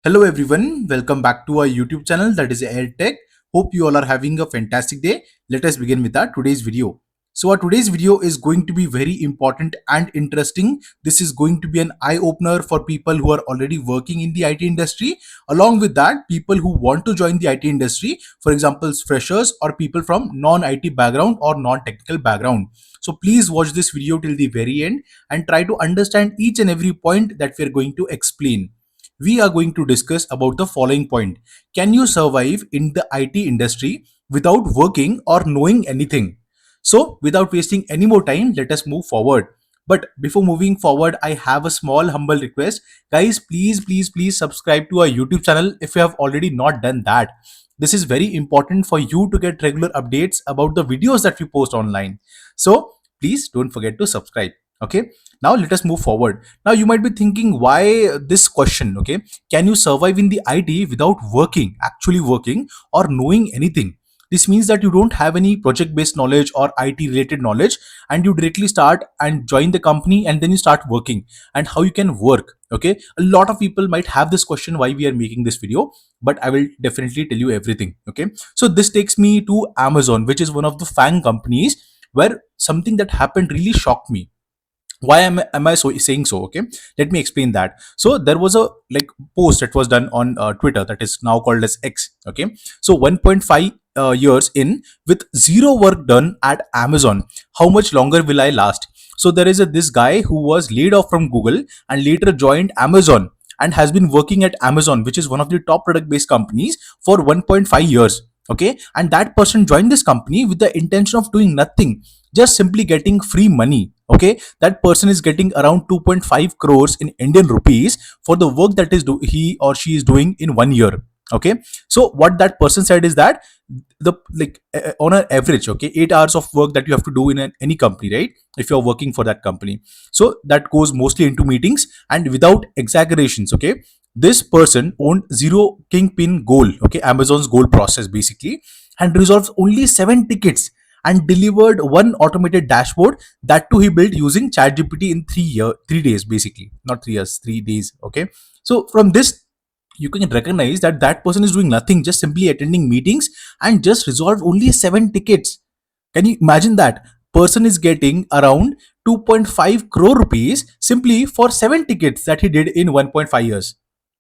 Hello everyone, welcome back to our YouTube channel that is AirTech. Hope you all are having a fantastic day. Let us begin with our today's video. So our today's video is going to be very important and interesting. This is going to be an eye opener for people who are already working in the IT industry. Along with that, people who want to join the IT industry, for example, freshers or people from non-IT background or non-technical background. So please watch this video till the very end and try to understand each and every point that we are going to explain. We are going to discuss about the following point. Can you survive in the IT industry without working or knowing anything? So without wasting any more time, let us move forward. But before moving forward, I have a small humble request. Guys, please subscribe to our YouTube channel if you have already not done that. This is very important for you to get regular updates about the videos that we post online. So please don't forget to subscribe. Okay, now let us move forward. Now you might be thinking, why this question? Okay, can you survive in the IT without working, actually working, or knowing anything? This means that you don't have any project based knowledge or IT related knowledge, and you directly start and join the company, and then you start working, and how you can work. Okay, a lot of people might have this question why we are making this video, but I will definitely tell you everything. Okay, so this takes me to Amazon, which is one of the Faang companies, where something that happened really shocked me. Why am I saying so? Okay, let me explain that. So there was a post that was done on Twitter, that is now called as X. Okay, so 1.5 years in, with zero work done at Amazon, how much longer will I last? So there is this guy who was laid off from Google and later joined Amazon, and has been working at Amazon, which is one of the top product based companies, for 1.5 years. Okay, and that person joined this company with the intention of doing nothing, just simply getting free money. Okay, that person is getting around 2.5 crores in Indian rupees for the work that he or she is doing in 1 year. Okay, so what that person said is that the on an average, okay, 8 hours of work that you have to do in any company, right? If you're working for that company, so that goes mostly into meetings. And without exaggerations, okay, this person owned zero kingpin goal, okay, Amazon's goal process basically, and resolved only 7 tickets and delivered one automated dashboard. That too he built using ChatGPT in 3 days, basically not 3 years, 3 days. Okay, so from this you can recognize that that person is doing nothing, just simply attending meetings, and just resolved only 7 tickets. Can you imagine that? Person is getting around 2.5 crore rupees simply for 7 tickets that he did in 1.5 years.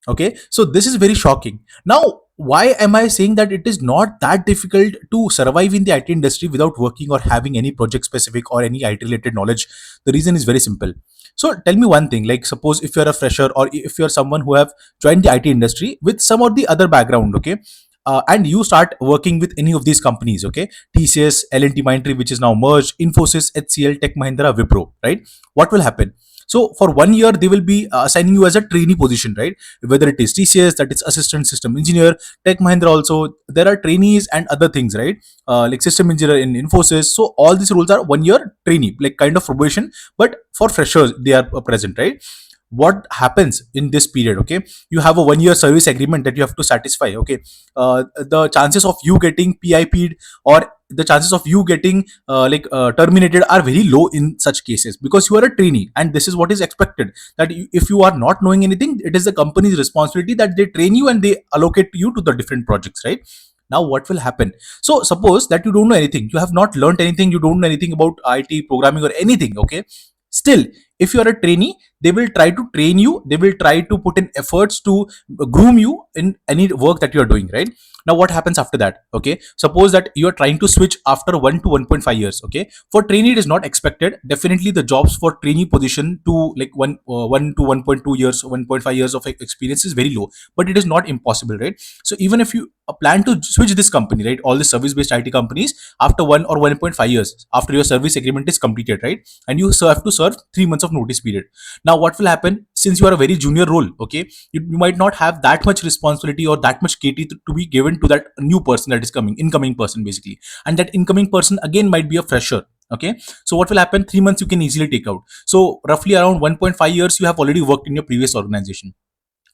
Okay, so this is very shocking. Now, why am I saying that it is not that difficult to survive in the IT industry without working or having any project specific or any IT related knowledge? The reason is very simple. So tell me one thing, like suppose if you're a fresher, or if you're someone who have joined the IT industry with some or the other background. Okay, and you start working with any of these companies, okay, TCS, L&T Mindtree, which is now merged, Infosys, HCL, Tech Mahindra, Wipro, right? What will happen? So for 1 year, they will be assigning you as a trainee position, right? Whether it is TCS, that is assistant system engineer, Tech Mahindra also, there are trainees and other things, right? Like system engineer in Infosys. So all these roles are 1 year trainee, like kind of probation, but for freshers, they are present, right? What happens in this period? Okay, you have a 1 year service agreement that you have to satisfy. Okay, the chances of you getting PIP'd, or the chances of you getting terminated, are very low in such cases, because you are a trainee, and this is what is expected, that if you are not knowing anything, it is the company's responsibility that they train you and they allocate you to the different projects, right? Now what will happen? So suppose that you don't know anything, you have not learned anything, you don't know anything about IT programming or anything. Okay, still, if you are a trainee, they will try to train you, they will try to put in efforts to groom you in any work that you are doing, right? Now what happens after that? Okay, suppose that you are trying to switch after 1 to 1.5 years. Okay, for trainee it is not expected. Definitely the jobs for trainee position to 1 to 1.2 years, 1.5 years of experience is very low, but it is not impossible, right? So even if you plan to switch this company, right, all the service based IT companies, after 1 or 1.5 years after your service agreement is completed, right, and you have to serve 3 months of notice period. Now what will happen? Since you are a very junior role, okay, you might not have that much responsibility or that much KT to be given to that new person that is coming, incoming person basically, and that incoming person again might be a fresher. Okay, so what will happen? 3 months you can easily take out. So roughly around 1.5 years you have already worked in your previous organization.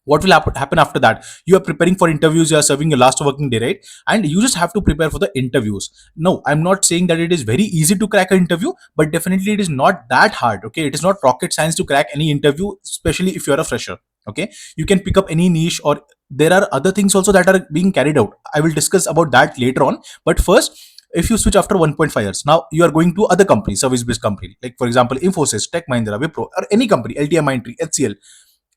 What will happen after that? You are preparing for interviews, you are serving your last working day, right? And you just have to prepare for the interviews. No, I'm not saying that it is very easy to crack an interview, but definitely it is not that hard. Okay, it is not rocket science to crack any interview, especially if you're a fresher. Okay, you can pick up any niche or there are other things also that are being carried out. I will discuss about that later on. But first, if you switch after 1.5 years, now you are going to other company, service based company, like for example Infosys, Tech Mahindra, Wipro, or any company, LTI, HCL.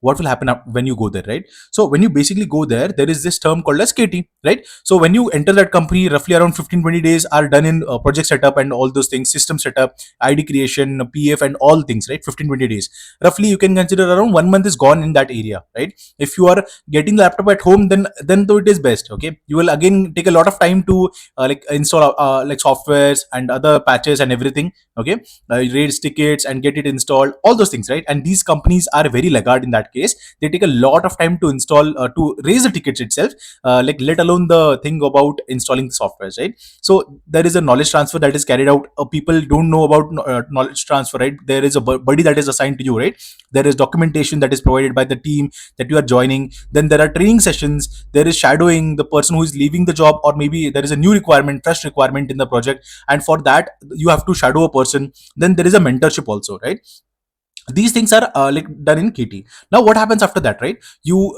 What will happen when you go there, right? So when you basically go there, there is this term called as KT, right? So when you enter that company, roughly around 15-20 days are done in project setup and all those things, system setup, ID creation, PF, and all things, right? 15-20 days, roughly you can consider around 1 month is gone in that area, right? If you are getting the laptop at home, then though it is best. Okay, you will again take a lot of time to like install like softwares and other patches and everything. Okay, raise tickets and get it installed, all those things, right? And these companies are very laggard in that case. They take a lot of time to install, to raise the tickets itself, like let alone the thing about installing the softwares, right? So there is a knowledge transfer that is carried out. People don't know about knowledge transfer, right? There is a buddy that is assigned to you, right? There is documentation that is provided by the team that you are joining. Then there are training sessions, there is shadowing the person who is leaving the job, or maybe there is a new requirement, fresh requirement in the project, and for that you have to shadow a person. Then there is a mentorship also, right? These things are like done in KT. Now what happens after that, right? You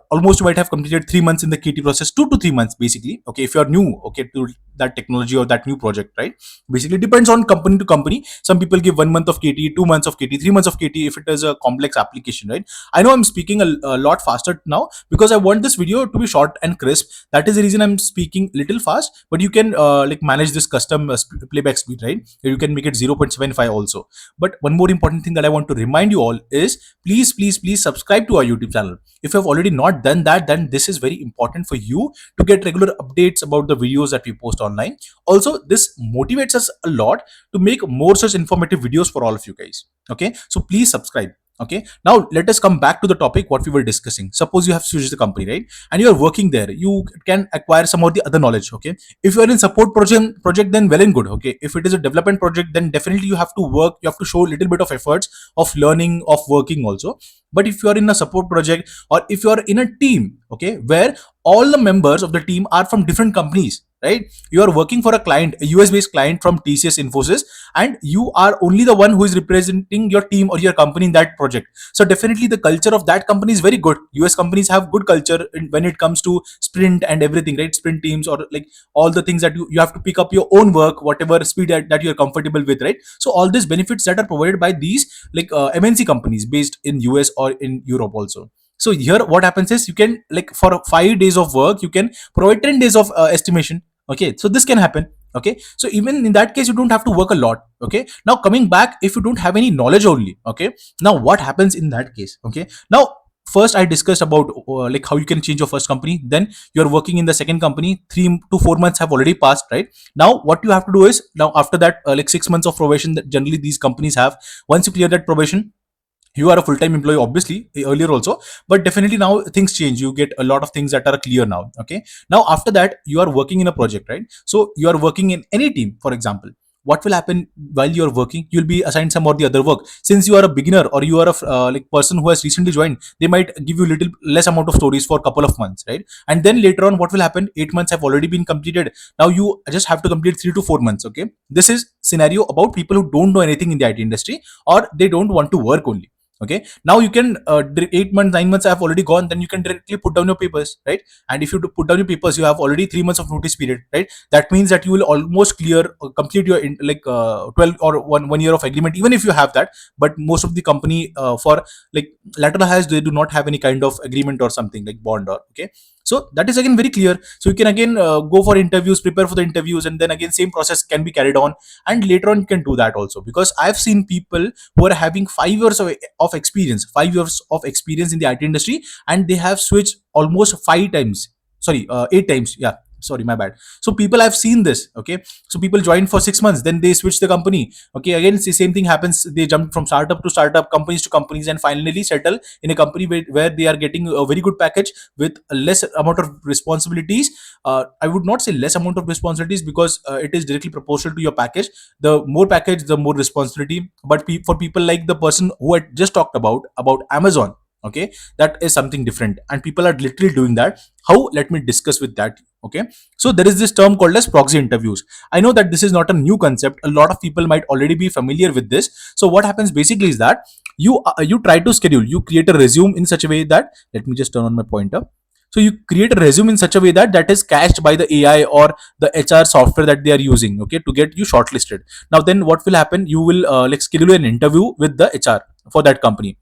almost you might have completed 3 months in the KT process, 2 to 3 months basically. Okay, if you are new, okay, to that technology or that new project, right? Basically depends on company to company. Some people give 1 month of KT, 2 months of KT, 3 months of KT if it is a complex application, right? I know I'm speaking a lot faster now because I want this video to be short and crisp. That is the reason I'm speaking little fast. But you can like manage this custom playback speed, right? You can make it 0.75 also. But one more important thing that I want to remind you all is, please subscribe to our YouTube channel. If you have already not done that, then this is very important for you to get regular updates about the videos that we post online. Also, this motivates us a lot to make more such informative videos for all of you guys. Okay, so please subscribe. Okay, now let us come back to the topic what we were discussing. Suppose you have switched the company, right? And you are working there, you can acquire some of the other knowledge. Okay, if you are in support project, then well and good. Okay, if it is a development project, then definitely you have to work, you have to show a little bit of efforts of learning, of working also. But if you are in a support project, or if you are in a team, okay, where all the members of the team are from different companies, right? You are working for a client, a US based client from TCS, Infosys, and you are only the one who is representing your team or your company in that project. So definitely the culture of that company is very good. US companies have good culture when it comes to sprint and everything, right? Sprint teams, or like all the things that you have to pick up your own work, whatever speed that you're comfortable with, right? So all these benefits that are provided by these like MNC companies based in US or in Europe also. So here what happens is, you can like for 5 days of work, you can provide 10 days of estimation. Okay, so this can happen. Okay, so even in that case, you don't have to work a lot. Okay, now coming back, if you don't have any knowledge only, okay, now what happens in that case? Okay, now first I discussed about like how you can change your first company. Then you're working in the second company, 3 to 4 months have already passed, right? Now what you have to do is, now after that like 6 months of probation that generally these companies have. Once you clear that probation, you are a full-time employee, obviously earlier also, but definitely now things change, you get a lot of things that are clear now. Okay, now after that you are working in a project, right? So you are working in any team, for example. What will happen while you are working? You'll be assigned some or the other work. Since you are a beginner, or you are a like person who has recently joined, they might give you little less amount of stories for a couple of months, right? And then later on what will happen, 8 months have already been completed. Now you just have to complete 3 to 4 months. Okay, this is scenario about people who don't know anything in the IT industry, or they don't want to work only. Okay, now you can 8 months, 9 months have already gone, then you can directly put down your papers, right? And if you put down your papers, you have already 3 months of notice period, right? That means that you will almost complete your 12 or one year of agreement, even if you have that. But most of the company for like lateral hires, they do not have any kind of agreement or something like bond, or okay. So that is again very clear. So you can again go for interviews, prepare for the interviews, and then again same process can be carried on. And later on you can do that also, because I've seen people who are having 5 years of experience, 5 years of experience in the IT industry, and they have switched almost 5 times. Sorry, 8 times. Yeah, sorry, my bad. So people, I've seen this. Okay, so people join for 6 months, then they switch the company. Okay, again it's the same thing happens. They jump from startup to startup, companies to companies, and finally settle in a company where they are getting a very good package with a less amount of responsibilities. I would not say less amount of responsibilities, because it is directly proportional to your package. The more package, the more responsibility. But for people like the person who I just talked about Amazon, okay, that is something different, and people are literally doing that. How? Let me discuss with that. Okay, so there is this term called as proxy interviews. I know that this is not a new concept, a lot of people might already be familiar with this. So what happens basically is that you try to schedule, you create a resume in such a way that, let me just turn on my pointer. So you create a resume in such a way that that is cached by the AI or the HR software that they are using, okay, to get you shortlisted. Now then what will happen, you will like schedule an interview with the HR for that company.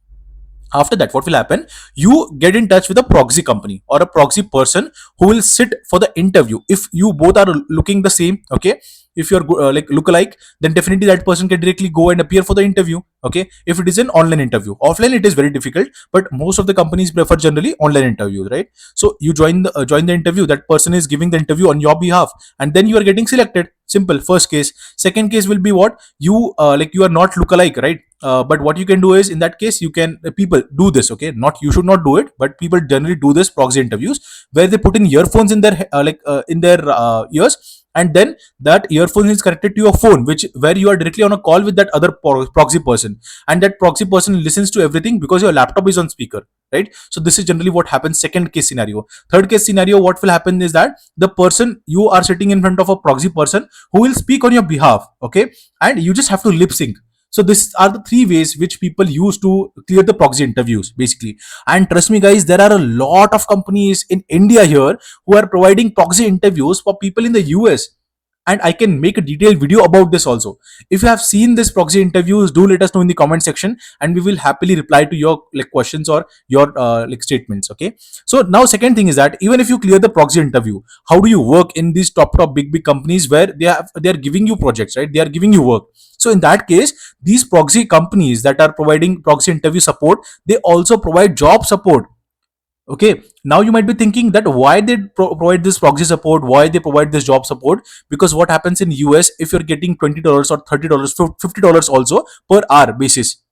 After that what will happen, you get in touch with a proxy company or a proxy person who will sit for the interview. If you both are looking the same, okay, if you're like look alike, then definitely that person can directly go and appear for the interview. Okay, if it is an online interview, offline it is very difficult, but most of the companies prefer generally online interviews, right? So you join the interview, that person is giving the interview on your behalf, and then you are getting selected. Simple. First case. Second case will be what, you like you are not look alike, right? But what you can do is, in that case, you can people do this, okay, not you should not do it, but people generally do this proxy interviews, where they put in earphones in their in their ears, and then that earphone is connected to your phone, which where you are directly on a call with that other proxy person, and that proxy person listens to everything because your laptop is on speaker, right? So this is generally what happens. Second case scenario. Third case scenario, what will happen is that the person, you are sitting in front of a proxy person who will speak on your behalf, okay, and you just have to lip sync. So these are the three ways which people use to clear the proxy interviews, basically. And trust me, guys, there are a lot of companies in India here who are providing proxy interviews for people in the US. And I can make a detailed video about this also. If you have seen this proxy interviews, do let us know in the comment section, and we will happily reply to your like questions or your like statements. Okay. So now, second thing is that even if you clear the proxy interview, how do you work in these top big companies where they are giving you projects, right? They are giving you work. So in that case, these proxy companies that are providing proxy interview support, they also provide job support. Okay, now you might be thinking that why they provide this proxy support, why they provide this job support. Because what happens in US, if you're getting $20 or $30, $50 also per hour basis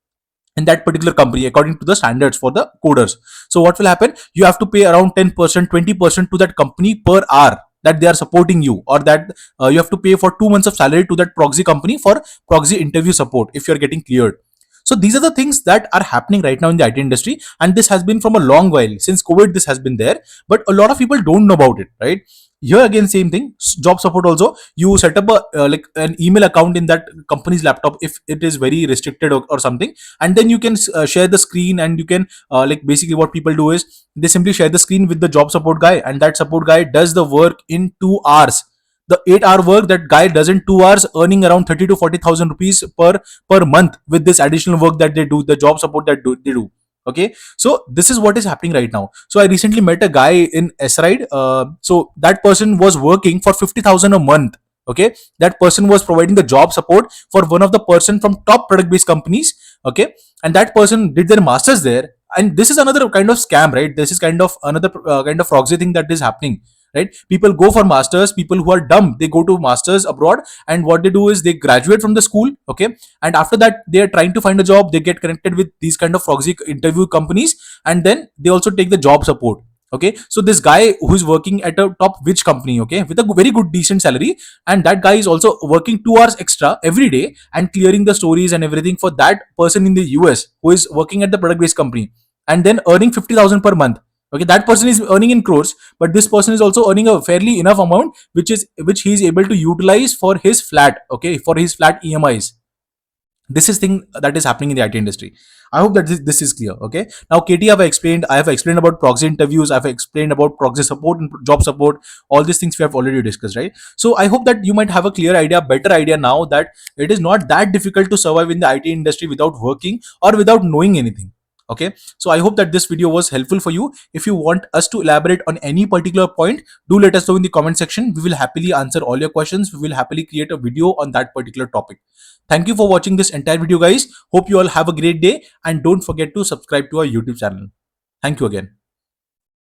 in that particular company, according to the standards for the coders. So what will happen, you have to pay around 10%, 20% to that company per hour that they are supporting you, or that you have to pay for 2 months of salary to that proxy company for proxy interview support if you're getting cleared. So these are the things that are happening right now in the IT industry, and this has been from a long while. Since COVID, this has been there, but a lot of people don't know about it, right? Here again, same thing. Job support also. You set up a like an email account in that company's laptop if it is very restricted, or something, and then you can share the screen, and you can like basically what people do is they simply share the screen with the job support guy, and that support guy does the work in 2 hours. The 8 hour work that guy does in 2 hours, earning around 30 to 40,000 rupees per month with this additional work that they do, the job support they do. Okay, so this is what is happening right now. So I recently met a guy in SRide. So that person was working for 50,000 a month. Okay, that person was providing the job support for one of the person from top product based companies. Okay, and that person did their masters there. And this is another kind of scam, right? This is kind of another kind of proxy thing that is happening, right? People go for masters, people who are dumb, they go to masters abroad, and what they do is they graduate from the school. Okay, and after that they are trying to find a job, they get connected with these kind of proxy interview companies, and then they also take the job support. Okay, so this guy who is working at a top which company, okay, with a very good decent salary, and that guy is also working 2 hours extra every day and clearing the stories and everything for that person in the US who is working at the product based company, and then earning 50,000 per month. Okay, that person is earning in crores, but this person is also earning a fairly enough amount, which he is able to utilize for his flat. Okay, for his flat EMIs. This is thing that is happening in the IT industry. I hope that this is clear. Okay, now KT, I have explained about proxy interviews, I've explained about proxy support and job support. All these things we have already discussed, right? So I hope that you might have a clear idea, better idea now, that it is not that difficult to survive in the IT industry without working or without knowing anything. Okay, so I hope that this video was helpful for you. If you want us to elaborate on any particular point, do let us know in the comment section. We will happily answer all your questions. We will happily create a video on that particular topic. Thank you for watching this entire video, guys. Hope you all have a great day, and don't forget to subscribe to our YouTube channel. Thank you again.